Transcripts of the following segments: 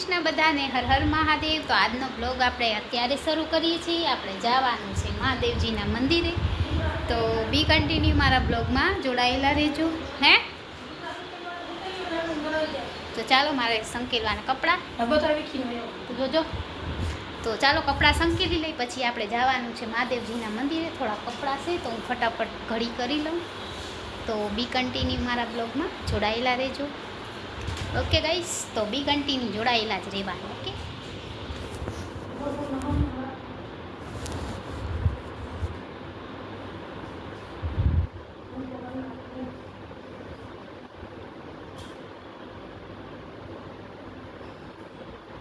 કૃષ્ણ બધાને હર હર મહાદેવ। તો આજનો બ્લોગ આપણે અત્યારે શરૂ કરીએ છીએ। આપણે જવાનું છે મહાદેવજીના મંદિરે, તો બી કન્ટિન્યુ મારા બ્લોગમાં જોડાયેલા રહેજો હે। તો ચાલો મારે સંકેલવાના કપડાં જોજો। તો ચાલો કપડાં સંકેલી લઈ, પછી આપણે જવાનું છે મહાદેવજીના મંદિરે। થોડા કપડાં છે તો હું ફટાફટ ઘડી કરી લઉં। તો બી કન્ટિન્યુ મારા બ્લોગમાં જોડાયેલા રહેજો। ઓકે ગાઈસ, તો બી કન્ટિન્યુ જોડાયેલા જ રહેવાનું। ઓકે,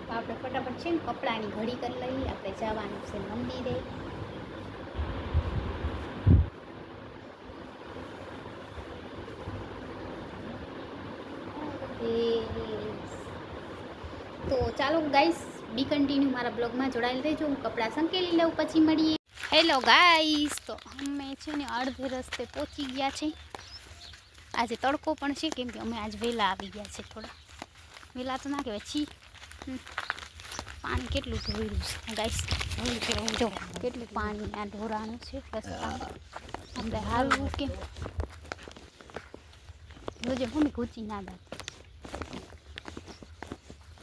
તો આપણે ફટાફટ છે ને કપડાની ઘડી કરી લઈએ। આપણે જવાનું છે મંદિરે। તો ચાલો ગાઈસ, બી કન્ટિન્યુ મારા બ્લોગમાં જોડાયેલ રહેજો। હું કપડાં સંકેલી લઉં, પછી મળીએ। હેલો ગાઈસ, તો અમે છે ને અડધે રસ્તે પહોંચી ગયા છે। આજે તડકો પણ છે, કેમ કે અમે આજ વહેલા આવી ગયા છે। થોડા વહેલા તો ના કહેવાય, છી પાણી કેટલું ઢોળ્યું છે ગાઈસ। જો કેટલું પાણી આ ઢોરાણું છે રસ્તામાં। આપણે હાલવું કેમ? मुझे मम्मी कुछ ना दाती।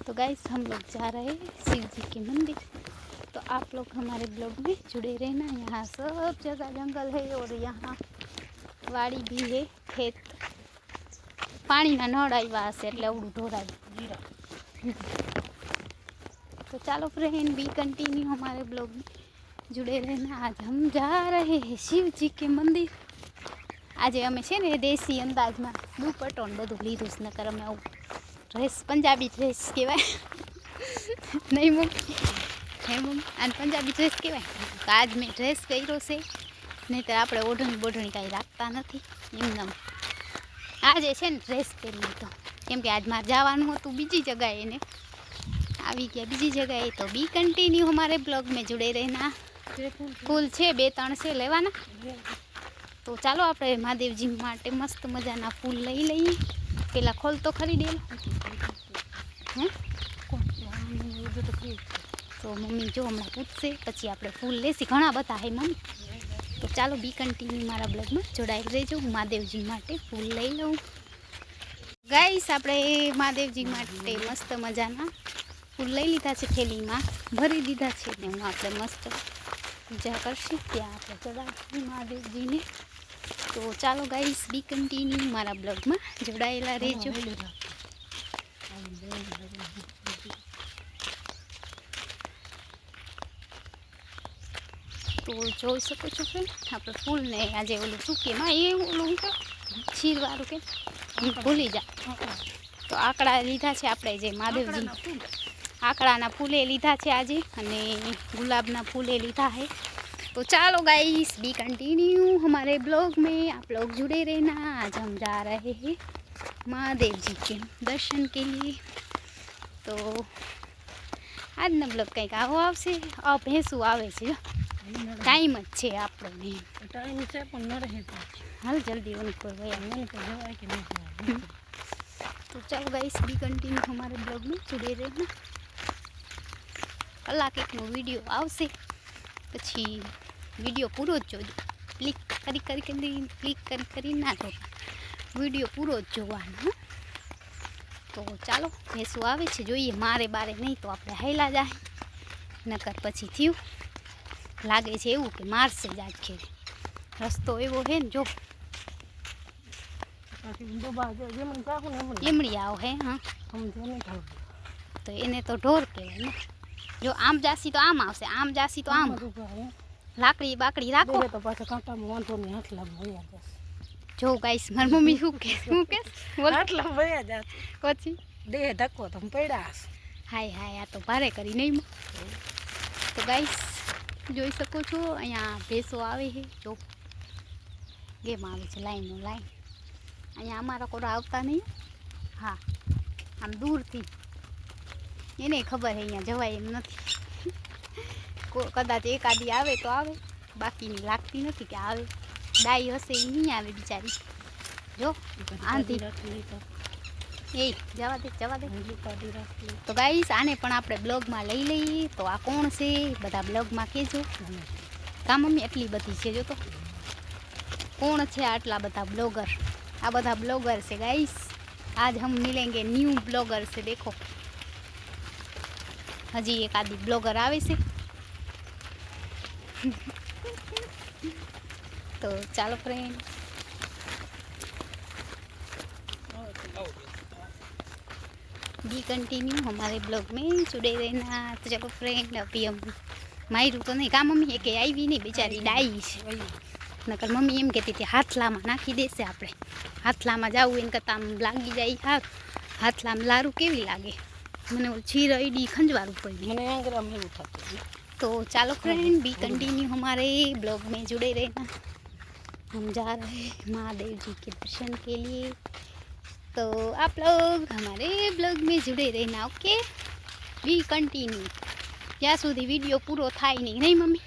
तो गाइस, हम लोग जा रहे हैं शिव जी के मंदिर। तो आप लोग हमारे ब्लॉग में जुड़े रहना। यहाँ सब जगह जंगल है और यहाँ वाड़ी भी है, खेत। पानी ना नड़ आया से એટલે અવડું ઢોરાય। तो चलो फ्रेंड, बी कंटिन्यू हमारे ब्लॉग में जुड़े रहना। आज हम जा रहे हैं शिव जी के मंदिर। આજે અમે છે ને દેશી અંદાજમાં દુપટ્ટો ને બધું લીધું છે, નકર અમે આવું ડ્રેસ પંજાબી ડ્રેસ કહેવાય નહીં મમ્મી? હે મમ્મી, આને પંજાબી ડ્રેસ કહેવાય। તો આજ મેં ડ્રેસ પહેર્યો છે, નહીંતર આપણે ઓઢણી બોઢણી કાંઈ રાખતા નથી એમને। આજે છે ને ડ્રેસ પહેરી લીધો, કેમ કે આજ મારે જવાનું હતું બીજી જગાએ ને આવી ગયા બીજી જગાએ। તો બી કન્ટિન્યુ हमारे ब्लॉग में जुड़े रहना। फूल છે 2-3 છે લેવાના। તો ચાલો આપણે મહાદેવજી માટે મસ્ત મજાના ફૂલ લઈ લઈએ। પેલા ખોલ તો ખરીદેલો હે, તો મમ્મી જો હમણાં પૂછશે, પછી આપણે ફૂલ લેશી। ઘણા બધા હે મમ્મી। તો ચાલો બી કન્ટિન્યુ મારા બ્લોગમાં જોડાઈ રહેજો। હું મહાદેવજી માટે ફૂલ લઈ લઉં। ગાઈસ, આપણે મહાદેવજી માટે મસ્ત મજાના ફૂલ લઈ લીધા છે, થેલીમાં ભરી દીધા છે ને હું આપણે મસ્ત પૂજા કરશું, ત્યાં આપણે ચડાવીશું મહાદેવજીને। તો ચાલો ગાઈસ, બી કન્ટિન્યુ મારા બ્લોગમાં જોડાયેલા રહેજો। તો જોઈ શકો છો ફ્રેન્ડ, આપણે ફૂલને આજે ઓલું શું કે માં એ ઓલું છીરવાળું કે ભૂલી જા। તો આકડા લીધા છે આપણે, જે મહાદેવજી આકડાના ફૂલે લીધા છે આજે, અને ગુલાબના फूले લીધા है। तो चलो गाइस, बी कंटिन्यू हमारे ब्लॉग में आप लोग जुड़े रहना। आज हम जा रहे हैं महादेव जी के दर्शन के लिए। तो आज न ब्लॉग કંઈક આવો આવશે। આ ભેંસું આવે છે, ટાઈમ જ છે આપણને, ટાઈમ છે પણ ન રહે હાલ જલ્દી ઓન પર ભાઈ મને તો જવાય કે નહીં જવાય। तो चलो गाइस, बी कंटिन्यू हमारे ब्लॉग में जुड़े रहना। કલાક એકનો વિડીયો આવશે, પછી વિડીયો પૂરો જ જોજો। ક્લિક કરી ના જો, વિડીયો પૂરો જ જોવાનો। તો ચાલો ભેંસું આવે છે, જોઈએ। મારે બારે નહીં તો આપણે હાયલા જાય, નકર પછી થયું લાગે છે એવું કે મારશે જ આજ ખેર। રસ્તો એવો હે ને, જો લીમડી આવો હે। હા, તો એને તો ઢોર કહેવાય ને। જો આમ જાસી તો આમ આવશે, આમ જાસી તો આમ। લાકડી બાકડી રાખો તો પાછા કાંટામાં વાંધો નહીં, હાથલામાં વયા જશે। જો ગાઈસ, મારી મમ્મી શું કે હાથલામાં વયા જશે, પછી દેહ ધક્કો તમે પડ્યા હશે। હાય હાય, આ તો ભારે કરી નહીં। તો ગાઈસ, જોઈ શકો છો અહીંયા ભેંસો આવે છે, જો ગેમ આવે છે લાઈનો લાઈન। અહીંયા અમારા કોઈ આવતા નહીં। હા, આમ દૂરથી એને ખબર હે અહીંયા જવાય એમ નથી। કદાચ એકાદી આવે તો આવે, બાકીની લાગતી નથી કે આવે। ડાઈ હશે એ નહીં આવે બિચારી। જો આંધી એ જવા દે તો ગાઈસ આને પણ આપણે બ્લોગમાં લઈ લઈએ. તો આ કોણ છે બધા બ્લોગમાં કહેજો. કા મમ્મી એટલી બધી છે જો તો કોણ છે આટલા બધા બ્લોગર. આ બધા બ્લોગર છે गाइस. आज हम मिलेंगे न्यू ब्लॉगर से. देखो हजी एक आदि ब्लॉगर आवे से. तो चलो फ्रेंड बी कंटिन्यू हमारे ब्लॉग में जुड़े रहना. तो चलो फ्रेंड अभी हम मायरू तो नहीं का मम्मी के आई नहीं बेचारी डाई नकर मम्मी एम कहती थी हाथलाમાં નાખી દેશે. આપણે હાથલામાં જાવું એને કરતાં આમ લાગી જાય. હાર હાથલામાં લારું કેવી લાગે. મને છીર અડી ખંજવારું પડી મને આંગરામ એવું થતું. तो चलो फ्रेंड बी कंटिन्यू हमारे ब्लॉग में जुड़े रहना. हम जा रहे हैं महादेव जी के दर्शन के लिए. तो आप लोग हमारे ब्लॉग में जुड़े रहना. ओके बी कंटिन्यू જ્યાં સુધી વિડીયો પૂરો થાય નહીં મમ્મી.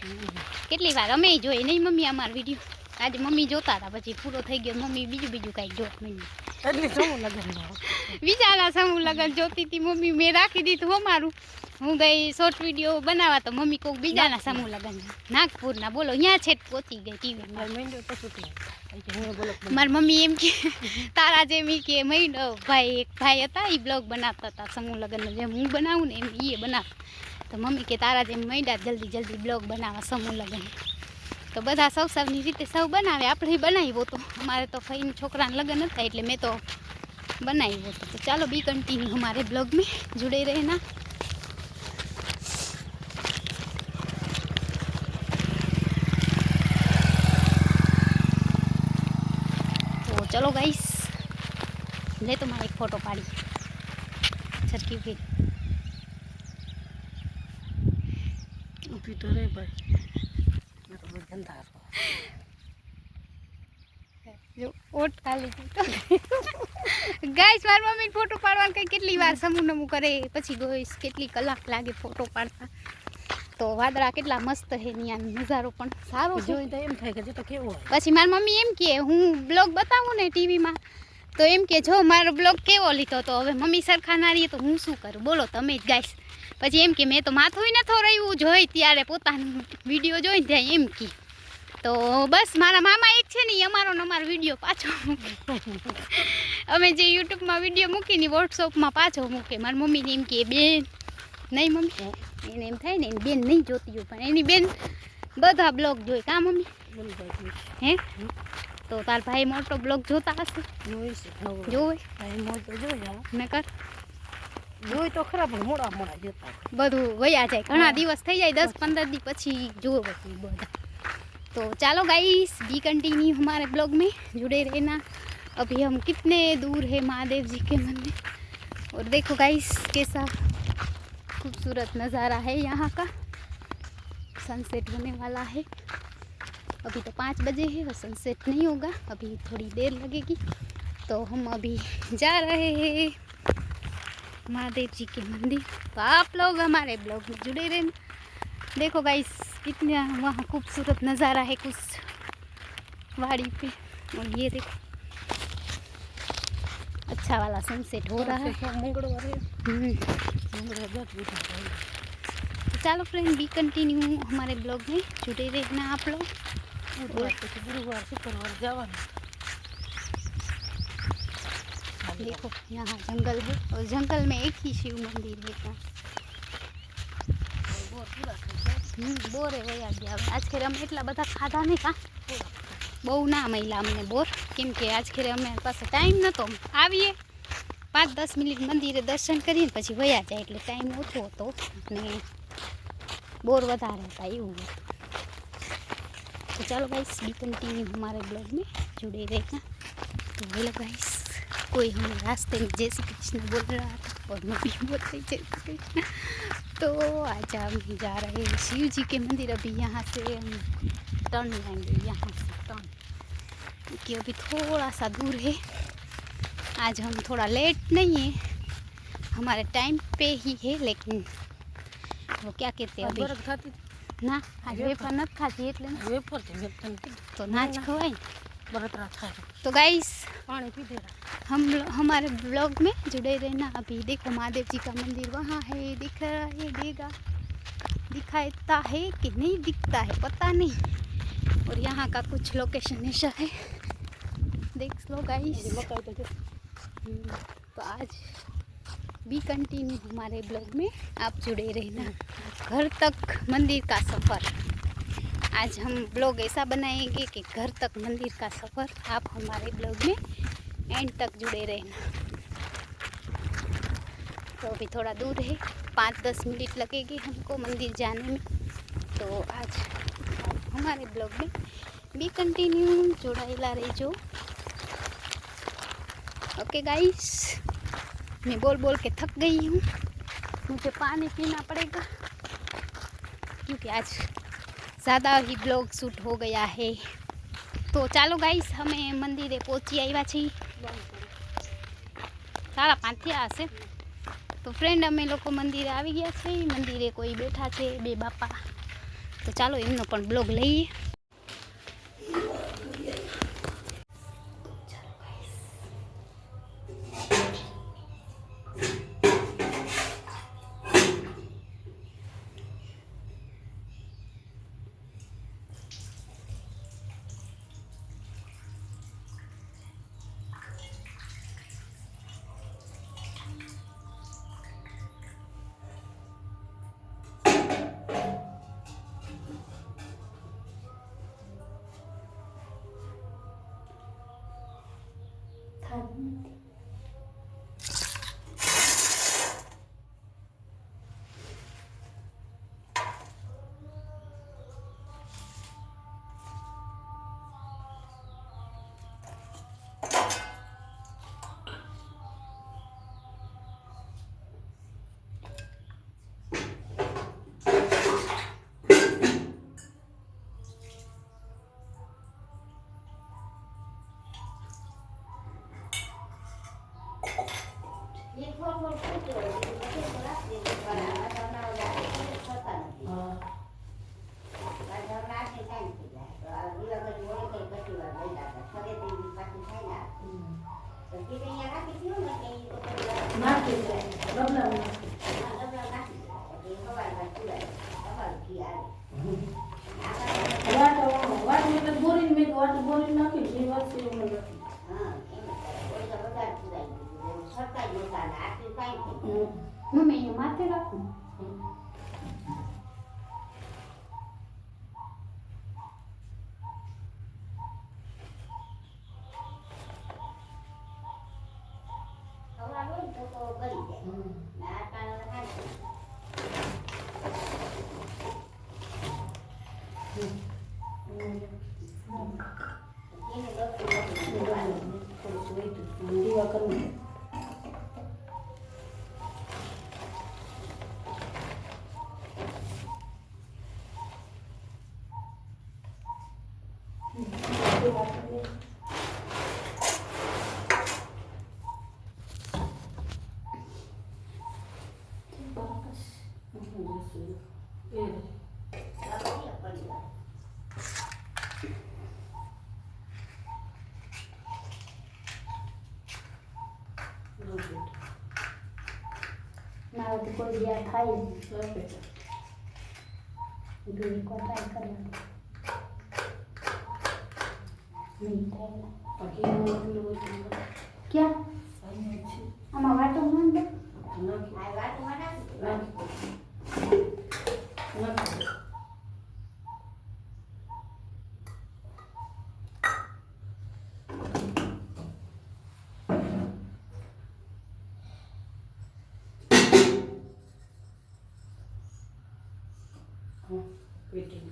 કેટલી વાર અમે જોઈએ નહીં મમ્મી અમારો વિડીયો. આજે મમ્મી જોતા હતા પછી પૂરો થઈ ગયો. મમ્મી બીજું કાંઈક જોત મમ્મી બીજાના સમૂહ લગન જોતી હતી મમ્મી. મેં રાખી દીધું અમારું. હું ગઈ શોર્ટ વિડીયો બનાવવા તો મમ્મી કોઈક બીજાના સમૂહ લગન નાગપુરના બોલો ત્યાં છેટ પહોંચી ગઈ ટીવીમાં. મારી મમ્મી એમ કે તારા જેમ કે મહિનો ભાઈ એક ભાઈ હતા એ બ્લોગ બનાવતા હતા સમૂહ લગનનો જેમ હું બનાવું ને એમ એ બનાવતા. તો મમ્મી કે તારા જેમ મૈડા જલ્દી બ્લોગ બનાવવા સમૂહ લગન. તો બધા સૌની રીતે સૌ બનાવે. આપણે બનાવ્યો તો અમારે તો ફઈને છોકરાને લગ્ન હતા એટલે મેં તો બનાવ્યો હતો. તો ચાલો બી कंटिन्यू हमारे ब्लॉग में जुड़े रहना. तो चलो गाइस ले तुम्हारा एक फोटो पाड़ी छटकी फिर तो रे भाई जो ओट खाली तो गाइस मार मम्मी फोटो पाड़वान कई કેટલી વાર સમૂહ નમું કરે પછી ગોઈસ કેટલી કલાક લાગે ફોટો પાડતા. તો વાદળા કેટલા મસ્ત હે નિયાનો નજારો પણ સારો જોઈ તો એમ થાય કે જો તો કેવો હોય. પછી માર મમ્મી એમ કે હું બ્લોગ બતાવું ને ટીવીમાં તો એમ કે જો મારો બ્લોગ કેવો લીધો તો હવે મમ્મી સરખા ના રહીએ તો હું શું કરું બોલો તમે જ ગાઈસ. પછી એમ કે મેં તો માથું નથો રહ્યું જોઈ ત્યારે પોતાનો વિડીયો જોઈને ત્યાં એમ કે તો બસ મારા મામા એક છે ને અમારો વિડીયો પાછો અમે જે યુટ્યુબમાં વિડીયો મૂકીને વોટ્સઅપમાં પાછો મૂકે. મારી મમ્મીને એમ કે બેન નહીં મમ્મી એને એમ થાય ને એની બેન નહીં જોતી હોય પણ એની બેન બધા બ્લોગ જોઈ. કા મમ્મી હે તો તાર ભાઈ મોટો બ્લોગ જોતા હશે જોવે નકર જોઈ તો ખરા પણ મોડા જોતા બધું વયા જાય. ઘણા દિવસ થઈ જાય 10-15 દી પછી જોવે બધા. तो चलो गाइस बी कंटिन्यू हमारे ब्लॉग में जुड़े रहना. अभी हम कितने दूर है महादेव जी के मंदिर. और देखो गाइस कैसा खूबसूरत नज़ारा है यहाँ का. सनसेट होने वाला है. अभी तो 5 बजे है और सनसेट नहीं होगा. अभी थोड़ी देर लगेगी. तो हम अभी जा रहे हैं महादेव जी के मंदिर. तो आप लोग हमारे ब्लॉग में जुड़े रहना. देखो गाइस कितना वहाँ खूबसूरत नज़ारा है कुछ वाड़ी पे. और ये देखो अच्छा वाला सनसेट हो रहा है. तो चलो फ्रेंड बी कंटिन्यू हमारे ब्लॉग में जुड़े रहना आप लोग. गुरुवार शुक्रवार जावा. देखो यहाँ जंगल है और जंगल में एक ही शिव मंदिर है. બોરે વયા ગયા. આજ ખેરે અમે એટલા બધા ખાધા નહીં કા બહુ ના મહિલા અમને બોર કેમ કે આજ ખેરે અમે પાસે ટાઈમ નહોતો. આવીએ 5-10 મિનિટ મંદિરે દર્શન કરીને પછી વયા જાય એટલે ટાઈમ ઓછો હતો અને બોર વધારે હતા એવું હતું. તો ચાલો गाइस बी कंटिन्यू हमारे ब्लॉग में जुड़े रहना. तो हेलो गाइस कोई हमें रास्ते में जय श्री कृष्ण बोल रहा था और मम्मी बोल रही जय श्री कृष्ण. तो आज हम जा रहे हैं शिव जी के मंदिर. अभी यहाँ से हम टर्न लेंगे यहाँ से टर्न क्योंकि अभी थोड़ा सा दूर है. आज हम थोड़ा लेट नहीं है हमारे टाइम पे ही है लेकिन वो क्या कहते हैं अभी ना आज वेफर નથી ખાધી એટલે વેફર તો નાચ ખવાય बरतरा થાય तो गाइस પાણી પીધે हमारे ब्लॉग में जुड़े रहना। अभी देखो महादेव जी का मंदिर वहाँ है, दिख रहा है, दिखाता है कि नहीं दिखता है पता नहीं। और यहाँ का कुछ लोकेशन ऐसा है, देख लो गाइस। મકાઈ તો तो आज भी कंटिन्यू हमारे ब्लॉग में आप जुड़े रहना। घर तक मंदिर का सफ़र, आज हम ब्लॉग ऐसा बनाएंगे कि घर तक मंदिर का सफ़र, आप हमारे ब्लॉग में एंड तक जुड़े रहना। तो अभी थोड़ा दूर है, 5-10 मिनट लगेगी हमको मंदिर जाने में। तो आज हमारे ब्लॉग में भी कंटिन्यू जोड़ाएला रहीजो। ओके गाइस, मैं बोल बोल के थक गई हूँ, मुझे पानी पीना पड़ेगा क्योंकि आज ज़्यादा ही ब्लॉग शूट हो गया है। तो चालो गाइस, हमें मंदिरे पहुँची आव्या छीए, 5:30 थया हशे। तो फ्रेंड अमे लोग मंदिरे आवी गया छे। मंदिरे कोई बैठा छे, 2 बापा। तो चालो एमनो पण ब्लॉग लईए। मम्मी ये माथे रखो। ના તો કોઈ જ્યાં થાય ઘી કો ટ્રાય કરવાનું નહીં થાય ક્યાં આમાં વાટો માંડે આ વાટો માંડા waiting.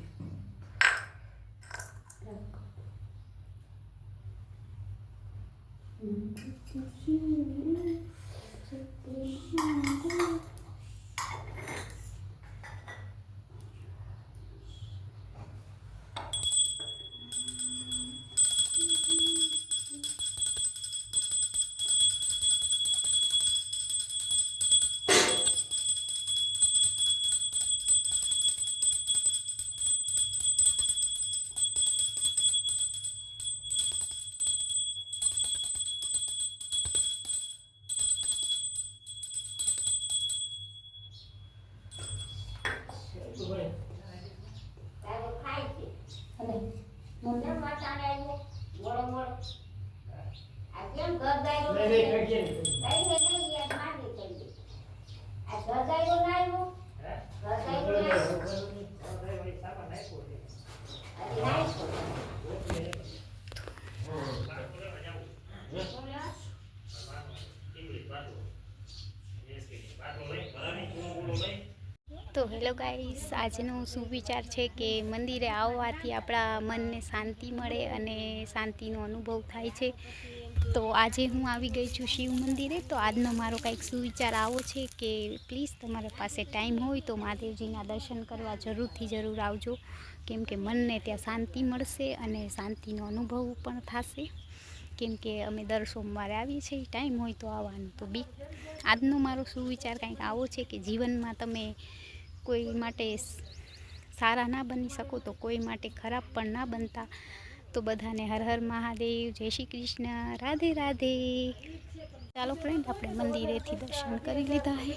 તો હેલો ગાઈસ, આજનો સુવિચાર છે કે મંદિરે આવવાથી આપણા મનને શાંતિ મળે અને શાંતિનો અનુભવ થાય છે. તો આજે હું આવી ગઈ છું શિવ મંદિરે. તો આજનો મારો કંઈક સુવિચાર આવો છે કે પ્લીઝ તમારા પાસે ટાઈમ હોય તો મહાદેવજીના દર્શન કરવા જરૂર આવજો, કેમ કે મનને ત્યાં શાંતિ મળશે અને શાંતિનો અનુભવ પણ થશે. કેમ કે અમે દર સોમવારે આવીએ છીએ, ટાઈમ હોય તો આવવાનું. તો આજનો મારો સુવિચાર કંઈક આવો છે કે જીવનમાં તમે કોઈ માટે સારા ના બની શકો તો કોઈ માટે ખરાબ પણ ના બનતા. તો બધાને હર હર મહાદેવ, જય શ્રી કૃષ્ણ, રાધે રાધે. ચાલો ફ્રેન્ડ, આપણે મંદિરેથી દર્શન કરી લીધા છે.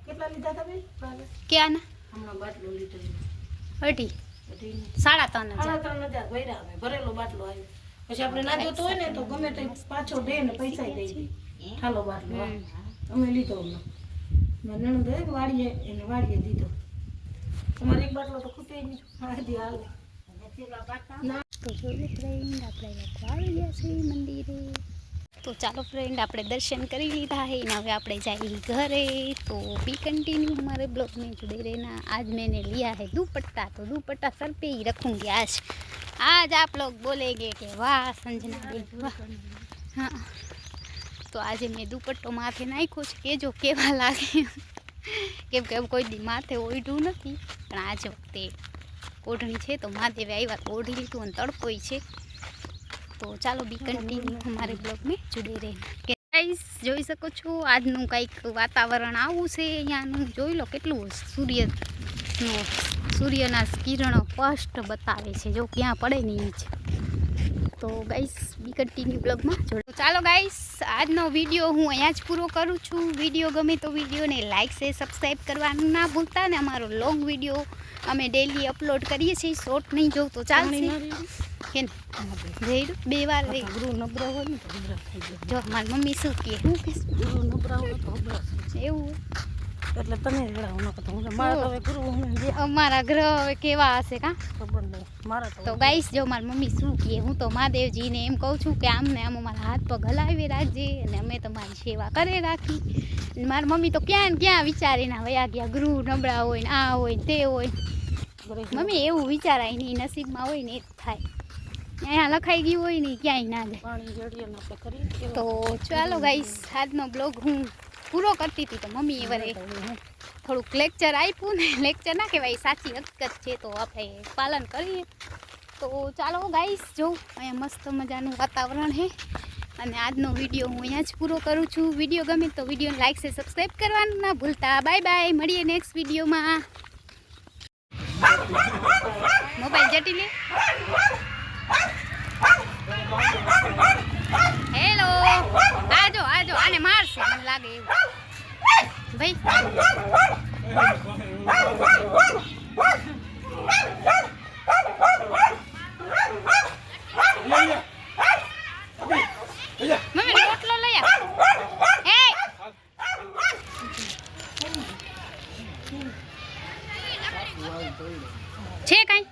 કેટલા લીધા તમે? ક્યાંના? હમણાં બાટલો લીધો. 3.5 3,500 ભર્યા અમે. ભરેલો બાટલો આવ્યો. પછી આપણે ના જોતો હોય ને તો ગમે તે પાછો દે ને પૈસા દઈ દે. ઠાલો બાટલો અમે લીધો. મારી નણંદ વાડીએ એને વાડીએ દીધો. તમારે એક બાટલો તો ખૂટે નહીં. હાથી હાલ તો જોયું ફ્રેન્ડ, આપણે લોકો આવી ગયા છીએ મંદિરે. તો ચાલો ફ્રેન્ડ, આપણે દર્શન કરી લીધા है ना, હવે આપણે जाएंगे घरे. तो बी कंटिन्यू हमारे ब्लॉग में जुड़े रहना. आज मैंने लिया है दुपट्टा, तो दुपट्टा सर पे ही रखूँगी आज आप लोग बोलेंगे कि वाह संजना बेन वाह. हाँ, तो आज मैं दुपट्टो माथे नाख्यो છે, કેજો કેવા લાગે. કેમ કે કોઈ દી માથે ઓઢું નથી, પણ આજ વખતે ઓઢણી છે તો મહાદેવે આવ્યા તો ઓઢી લીધું અને તડકોય છે. તો ચાલો બી કન્ટિન્યુ અમારે બ્લોગ મેં जुड़े રહેના. ગાઈસ, જોઈ શકો છો આજનું કંઈક વાતાવરણ આવું છે અહીંયાનું. જોઈ લો કેટલું સૂર્યના કિરણો સ્પષ્ટ બતાવે છે, જો ક્યાં પડે નહીં છે. તો ગાઈસ, બી કન્ટિન્યુ બ્લોગમાં જોડો. ચાલો ગાઈસ, આજનો વિડીયો હું અહીંયા જ પૂરો કરું છું. વિડીયો ગમે તો વિડીયોને લાઇક છે, સબસ્ક્રાઈબ કરવાનું ના ભૂલતા. ને અમારો લોંગ વિડીયો અમે ડેલી અપલોડ કરીએ છીએ, શોર્ટ નહીં જોઉં તો ચાલશે. કે રેડું 2 વાર રહી ગુરુ નબળા હોય ને તો ગભરાટ થઈ જાય. જો મારી મમ્મી શું કહે, હું કહીશ ગુરુ નબળા હોય તો ગભરાટ થઈ જાય. એવું એટલે તમે રેડાવો ન કરતો. મારા તો હવે ગુરુ જે અમારા ગ્રહ હવે કેવા હશે કાં ખબર નહીં. મારા તો ગાઈસ, જો મારી મમ્મી શું કહે, હું તો મહાદેવજીને એમ કહું છું કે આમને આમ અમારા હાથ પગ હલાવી રાખજે અને અમે તમારી સેવા કરે રાખી. મારી મમ્મી તો ક્યાં ને ક્યાં વિચારીને વયા ગયા, ગૃહ નબળા હોય ને આ હોય ને તે હોય. મમ્મી એવું વિચારાય નહીં, નસીબમાં હોય ને એ જ થાય. અહીંયા લખાઈ ગયું હોય ને ક્યાંય ના જાય. પાણી જડીએ ને આપણે કરીએ. તો ચાલો ગાઈસ, આજનો બ્લોગ હું પૂરો કરતી હતી તો મમ્મીએ વરે થોડુંક લેક્ચર આપ્યું ને. લેક્ચર ના કહેવાય, સાચી હકીકત છે, તો આપણે પાલન કરીએ. તો ચાલો ગાઈસ, જો અહીંયા મસ્ત મજાનું વાતાવરણ છે. અને આજનો વિડીયો હું અહીંયા જ પૂરો કરું છું. વિડીયો ગમે તો વિડીયોને લાઈક છે, સબસ્ક્રાઈબ કરવાનું ના ભૂલતા. બાય બાય, મળીએ નેક્સ્ટ વિડીયોમાં. મોબાઈલ જટી લે. હેલો, આજો આને મારશે મને લાગે એવું ભાઈ. મમ્મી રોટલો લઈ આવ. છે કાંઈ